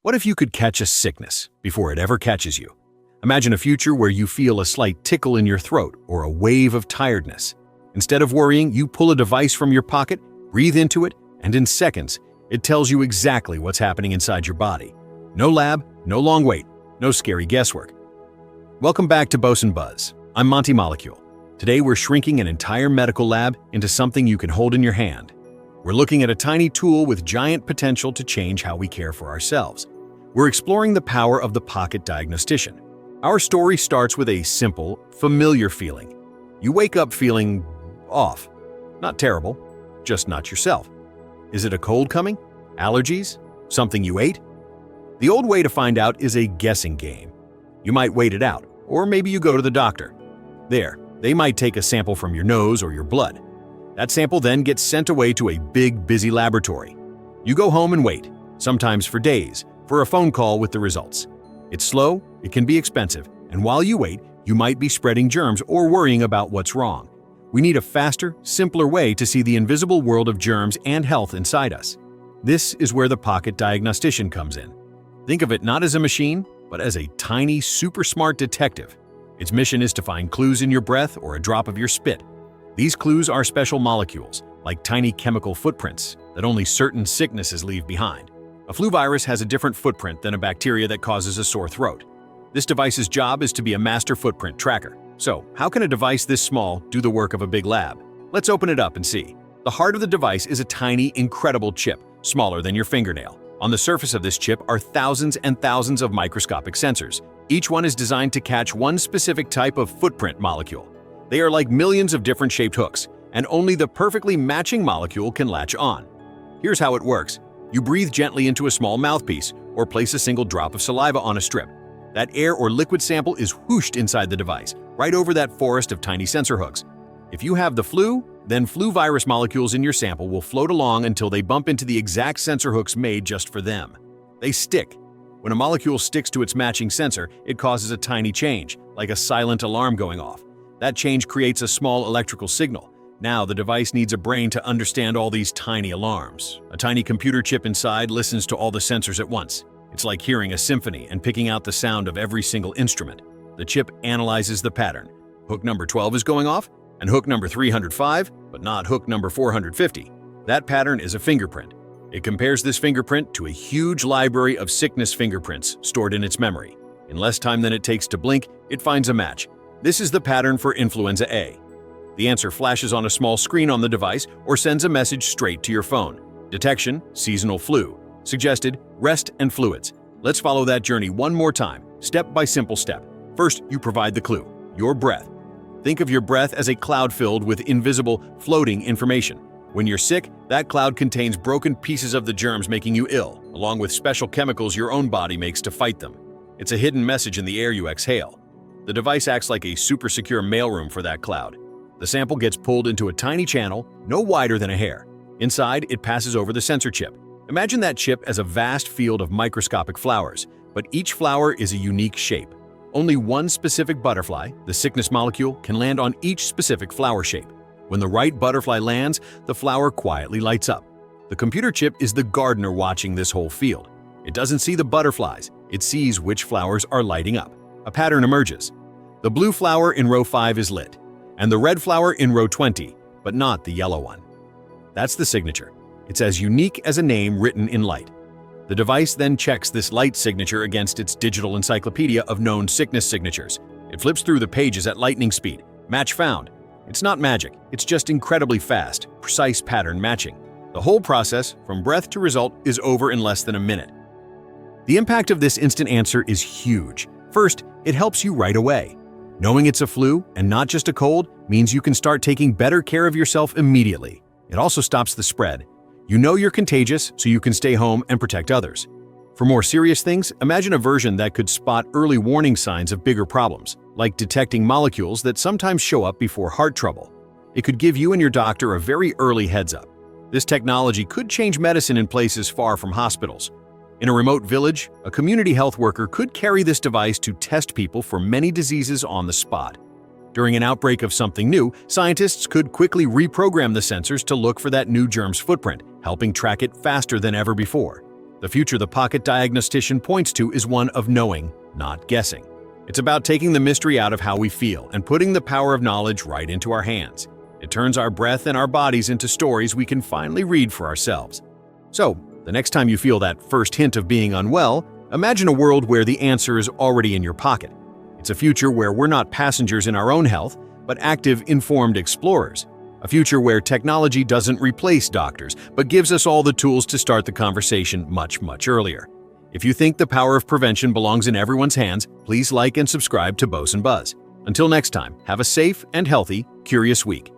What if you could catch a sickness before it ever catches you? Imagine a future where you feel a slight tickle in your throat or a wave of tiredness. Instead of worrying, you pull a device from your pocket, breathe into it, and in seconds, it tells you exactly what's happening inside your body. No lab, no long wait, no scary guesswork. Welcome back to Boson Buzz. I'm Monty Molecule. Today we're shrinking an entire medical lab into something you can hold in your hand. We're looking at a tiny tool with giant potential to change how we care for ourselves. We're exploring the power of the Pocket Diagnostician. Our story starts with a simple, familiar feeling. You wake up feeling off. Not terrible, just not yourself. Is it a cold coming? Allergies? Something you ate? The old way to find out is a guessing game. You might wait it out, or maybe you go to the doctor. There, they might take a sample from your nose or your blood. That sample then gets sent away to a big, busy laboratory. You go home and wait, sometimes for days, for a phone call with the results. It's slow, it can be expensive, and while you wait, you might be spreading germs or worrying about what's wrong. We need a faster, simpler way to see the invisible world of germs and health inside us. This is where the Pocket Diagnostician comes in. Think of it not as a machine, but as a tiny, super smart detective. Its mission is to find clues in your breath or a drop of your spit. These clues are special molecules, like tiny chemical footprints that only certain sicknesses leave behind. A flu virus has a different footprint than a bacteria that causes a sore throat. This device's job is to be a master footprint tracker. So, how can a device this small do the work of a big lab? Let's open it up and see. The heart of the device is a tiny, incredible chip, smaller than your fingernail. On the surface of this chip are thousands and thousands of microscopic sensors. Each one is designed to catch one specific type of footprint molecule. They are like millions of different shaped hooks, and only the perfectly matching molecule can latch on. Here's how it works. You breathe gently into a small mouthpiece or place a single drop of saliva on a strip. That air or liquid sample is whooshed inside the device, right over that forest of tiny sensor hooks. If you have the flu, then flu virus molecules in your sample will float along until they bump into the exact sensor hooks made just for them. They stick. When a molecule sticks to its matching sensor, it causes a tiny change, like a silent alarm going off. That change creates a small electrical signal. Now the device needs a brain to understand all these tiny alarms. A tiny computer chip inside listens to all the sensors at once. It's like hearing a symphony and picking out the sound of every single instrument. The chip analyzes the pattern. Hook number 12 is going off, and hook number 305, but not hook number 450. That pattern is a fingerprint. It compares this fingerprint to a huge library of sickness fingerprints stored in its memory. In less time than it takes to blink, it finds a match. This is the pattern for influenza A. The answer flashes on a small screen on the device or sends a message straight to your phone. Detection, seasonal flu. Suggested, rest and fluids. Let's follow that journey one more time, step by simple step. First, you provide the clue, your breath. Think of your breath as a cloud filled with invisible, floating information. When you're sick, that cloud contains broken pieces of the germs making you ill, along with special chemicals your own body makes to fight them. It's a hidden message in the air you exhale. The device acts like a super secure mailroom for that cloud. The sample gets pulled into a tiny channel, no wider than a hair. Inside, it passes over the sensor chip. Imagine that chip as a vast field of microscopic flowers, but each flower is a unique shape. Only one specific butterfly, the sickness molecule, can land on each specific flower shape. When the right butterfly lands, the flower quietly lights up. The computer chip is the gardener watching this whole field. It doesn't see the butterflies, it sees which flowers are lighting up. A pattern emerges. The blue flower in row 5 is lit, and the red flower in row 20, but not the yellow one. That's the signature. It's as unique as a name written in light. The device then checks this light signature against its digital encyclopedia of known sickness signatures. It flips through the pages at lightning speed. Match found. It's not magic, it's just incredibly fast, precise pattern matching. The whole process, from breath to result, is over in less than a minute. The impact of this instant answer is huge. First, it helps you right away. Knowing it's a flu, and not just a cold, means you can start taking better care of yourself immediately. It also stops the spread. You know you're contagious, so you can stay home and protect others. For more serious things, imagine a version that could spot early warning signs of bigger problems, like detecting molecules that sometimes show up before heart trouble. It could give you and your doctor a very early heads up. This technology could change medicine in places far from hospitals. In a remote village, a community health worker could carry this device to test people for many diseases on the spot. During an outbreak of something new, scientists could quickly reprogram the sensors to look for that new germ's footprint, helping track it faster than ever before. The future the Pocket Diagnostician points to is one of knowing, not guessing. It's about taking the mystery out of how we feel and putting the power of knowledge right into our hands. It turns our breath and our bodies into stories we can finally read for ourselves. So, the next time you feel that first hint of being unwell, imagine a world where the answer is already in your pocket. It's a future where we're not passengers in our own health, but active, informed explorers. A future where technology doesn't replace doctors, but gives us all the tools to start the conversation much, much earlier. If you think the power of prevention belongs in everyone's hands, please like and subscribe to Boson Buzz. Until next time, have a safe and healthy, curious week.